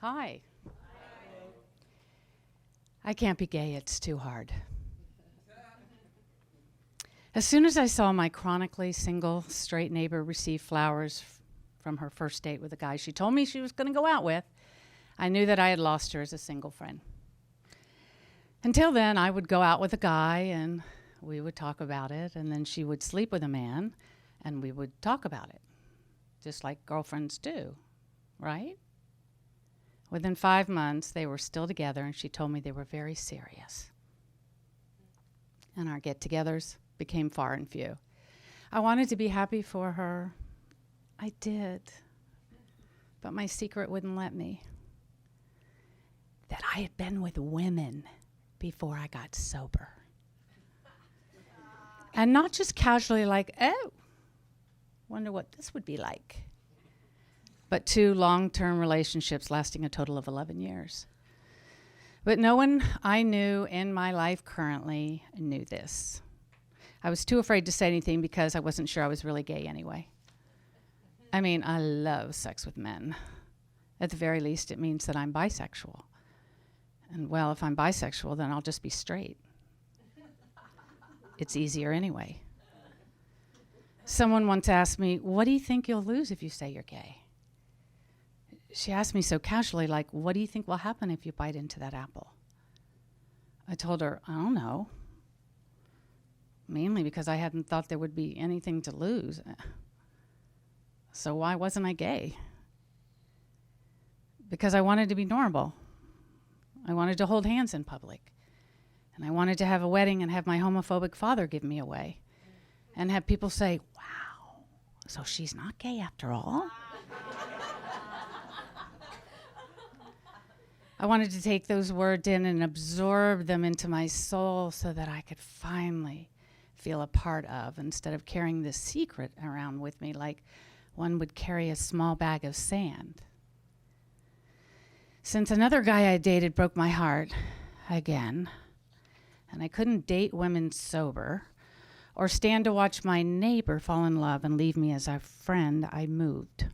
Hi. I can't be gay, it's too hard. As soon as I saw my chronically single straight neighbor receive flowers from her first date with a guy she told me she was going to go out with, I knew that I had lost her as a single friend. Until then, I would go out with a guy and we would talk about it, and then she would sleep with a man and we would talk about it, just like girlfriends do, right? Within 5 months, they were still together, and she told me they were very serious. And our get-togethers became far and few. I wanted to be happy for her. I did. But my secret wouldn't let me. That I had been with women before I got sober. And not just casually like, oh, wonder what this would be like. But 2 long-term relationships lasting a total of 11 years. But no one I knew in my life currently knew this. I was too afraid to say anything because I wasn't sure I was really gay anyway. I mean, I love sex with men. At the very least, it means that I'm bisexual. And well, if I'm bisexual, then I'll just be straight. It's easier anyway. Someone once asked me, what do you think you'll lose if you say you're gay? She asked me so casually, like, what do you think will happen if you bite into that apple? I told her, I don't know. Mainly because I hadn't thought there would be anything to lose. So why wasn't I gay? Because I wanted to be normal. I wanted to hold hands in public. And I wanted to have a wedding and have my homophobic father give me away. And have people say, wow, so she's not gay after all? I wanted to take those words in and absorb them into my soul so that I could finally feel a part of, instead of carrying this secret around with me like one would carry a small bag of sand. Since another guy I dated broke my heart again, and I couldn't date women sober or stand to watch my neighbor fall in love and leave me as a friend, I moved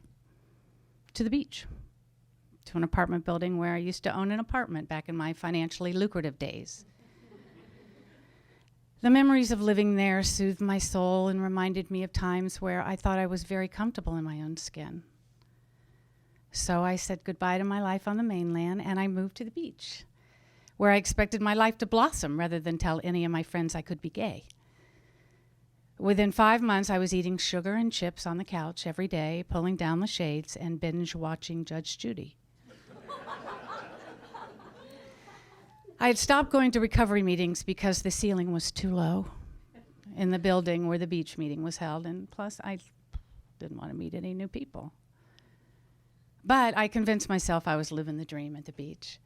to the beach, to an apartment building where I used to own an apartment back in my financially lucrative days. The memories of living there soothed my soul and reminded me of times where I thought I was very comfortable in my own skin. So I said goodbye to my life on the mainland and I moved to the beach, where I expected my life to blossom rather than tell any of my friends I could be gay. Within 5 months, I was eating sugar and chips on the couch every day, pulling down the shades and binge watching Judge Judy. I had stopped going to recovery meetings because the ceiling was too low in the building where the beach meeting was held, and plus I didn't want to meet any new people. But I convinced myself I was living the dream at the beach.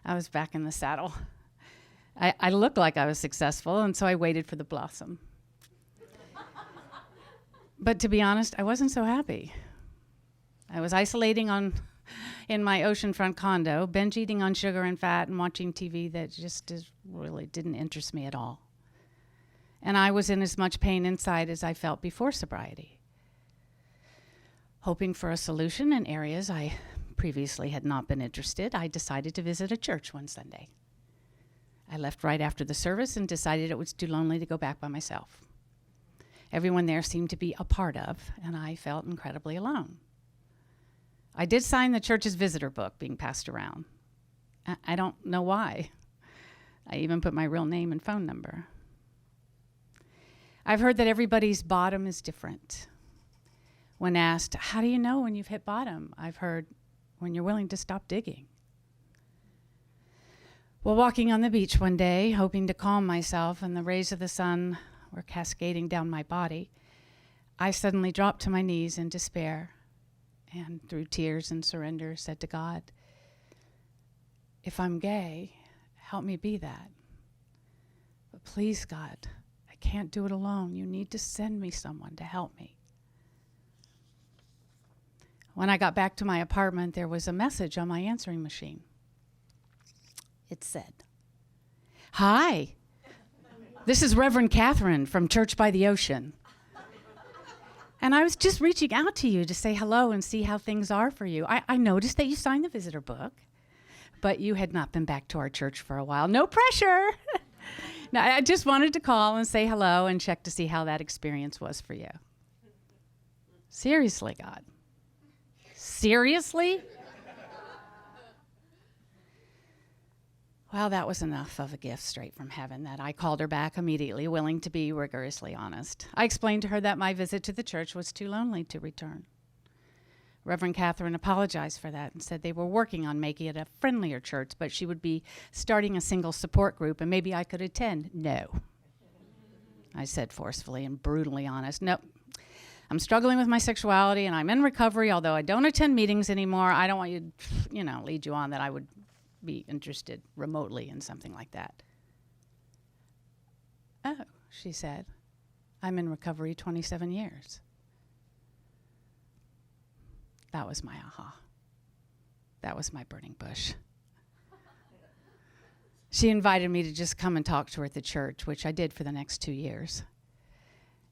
I was back in the saddle. I looked like I was successful, and so I waited for the blossom. But to be honest, I wasn't so happy. I was isolating in my oceanfront condo, binge eating on sugar and fat and watching TV that just really didn't interest me at all. And I was in as much pain inside as I felt before sobriety. Hoping for a solution in areas I previously had not been interested, I decided to visit a church one Sunday. I left right after the service and decided it was too lonely to go back by myself. Everyone there seemed to be a part of, and I felt incredibly alone. I did sign the church's visitor book being passed around. I don't know why. I even put my real name and phone number. I've heard that everybody's bottom is different. When asked, how do you know when you've hit bottom? I've heard, when you're willing to stop digging. While walking on the beach one day, hoping to calm myself, and the rays of the sun were cascading down my body, I suddenly dropped to my knees in despair and through tears and surrender said to God, if I'm gay, help me be that. But please, God, I can't do it alone. You need to send me someone to help me. When I got back to my apartment, there was a message on my answering machine. It said, hi, this is Reverend Catherine from Church by the Ocean. And I was just reaching out to you to say hello and see how things are for you. I noticed that you signed the visitor book, but you had not been back to our church for a while. No pressure. No, I just wanted to call and say hello and check to see how that experience was for you. Seriously, God. Seriously? Well, that was enough of a gift straight from heaven that I called her back immediately, willing to be rigorously honest. I explained to her that my visit to the church was too lonely to return. Reverend Catherine apologized for that and said they were working on making it a friendlier church, but she would be starting a single support group and maybe I could attend. No. I said forcefully and brutally honest. Nope. I'm struggling with my sexuality and I'm in recovery, although I don't attend meetings anymore. I don't want you to, lead you on that I would be interested remotely in something like that. Oh, she said, I'm in recovery 27 years. That was my aha. That was my burning bush. She invited me to just come and talk to her at the church, which I did for the next 2 years.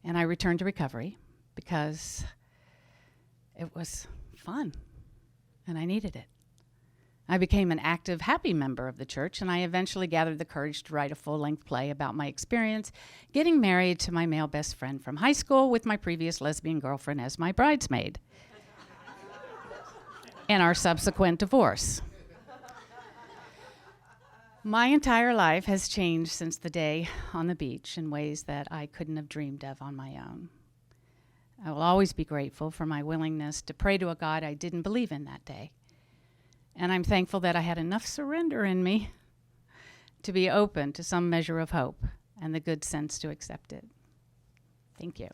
And I returned to recovery because it was fun and I needed it. I became an active, happy member of the church, and I eventually gathered the courage to write a full-length play about my experience getting married to my male best friend from high school with my previous lesbian girlfriend as my bridesmaid, and our subsequent divorce. My entire life has changed since the day on the beach in ways that I couldn't have dreamed of on my own. I will always be grateful for my willingness to pray to a God I didn't believe in that day. And I'm thankful that I had enough surrender in me to be open to some measure of hope and the good sense to accept it. Thank you.